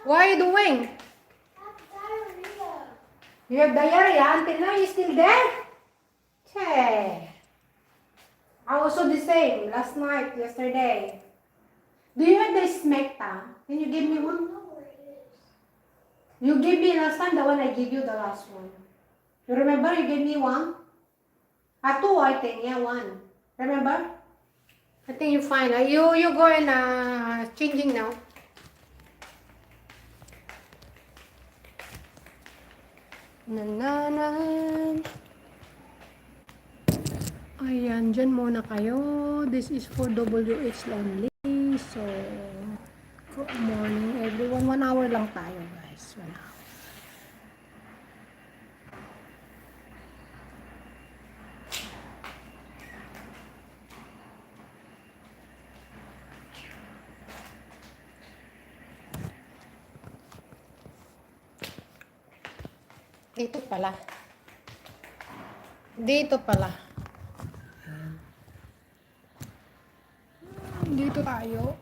What are you doing? You have diarrhea? Until now, you still there? Che. I also the same. Last night, yesterday. Do you have the smecta? Can you give me one? You gave me last time the one I gave you the last one. You remember you gave me one? Two, I think. Yeah, one. Remember? I think you're fine. You go and changing now. Na na na. Ayan, dyan muna kayo. This is for WH only. So, good morning everyone. 1 hour lang tayo guys. 1 hour. Dito pala. Dito pala. Dito tayo.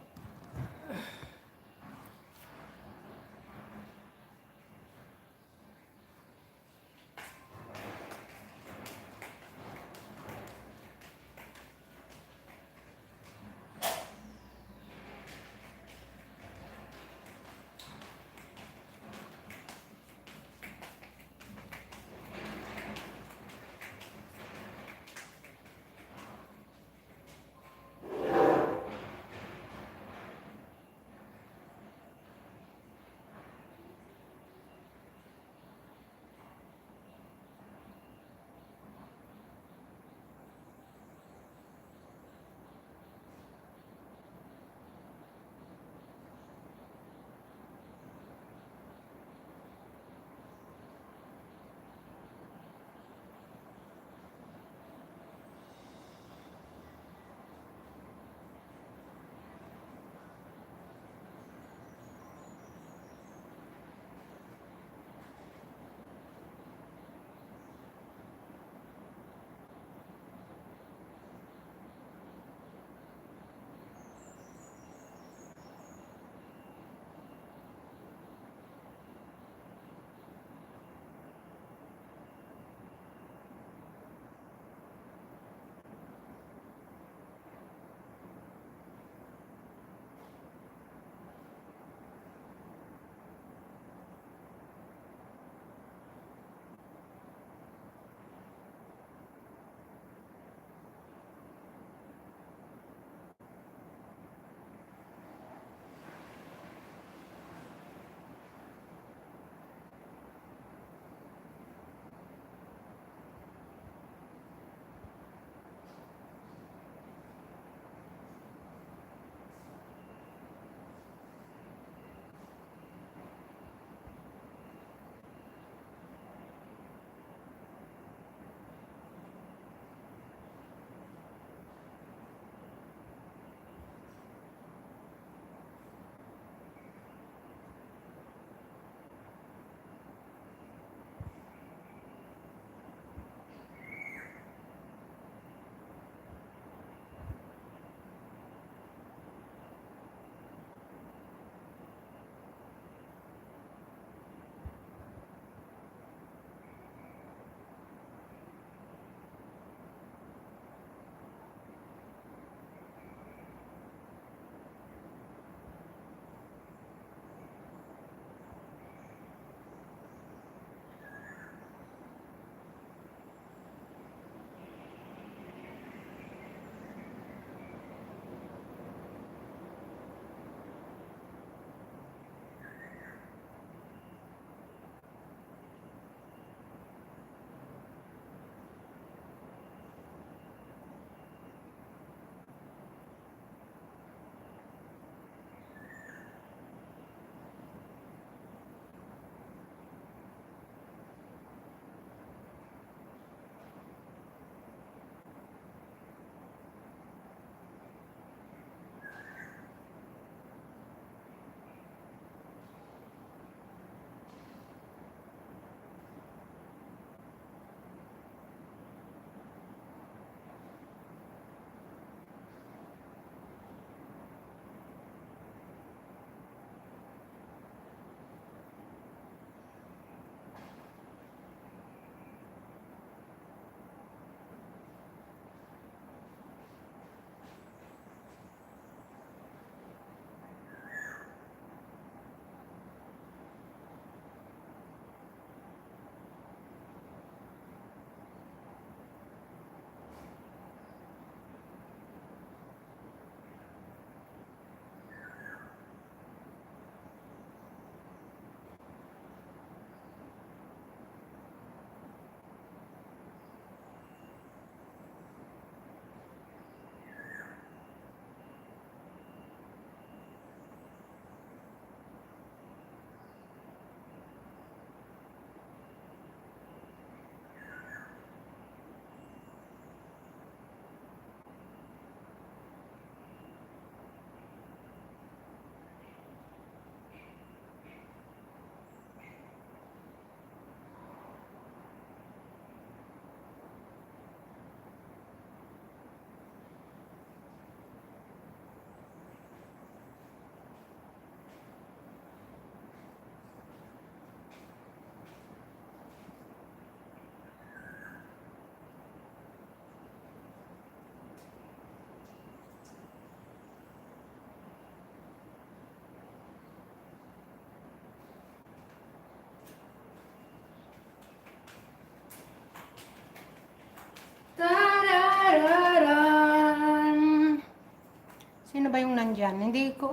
nandyan. Hindi ko,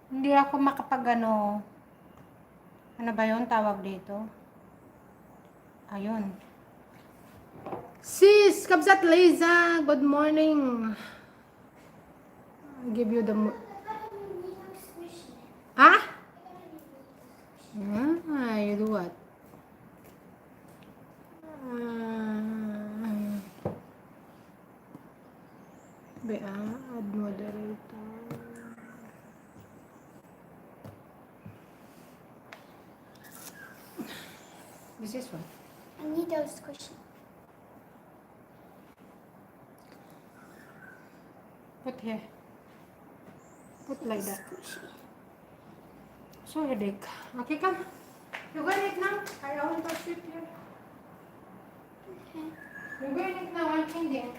hindi ako makapag ano ba yun tawag dito? Ayun. Sis, Kabsat Liza, good morning. I'll give you the... Ah? You do what? Add moderator. This is what? I need those squishy. Put here. Put like that. Squishy. So headache. Okay, come. You go in it now. I want to sit here. Okay. You go in it now. I'm changing.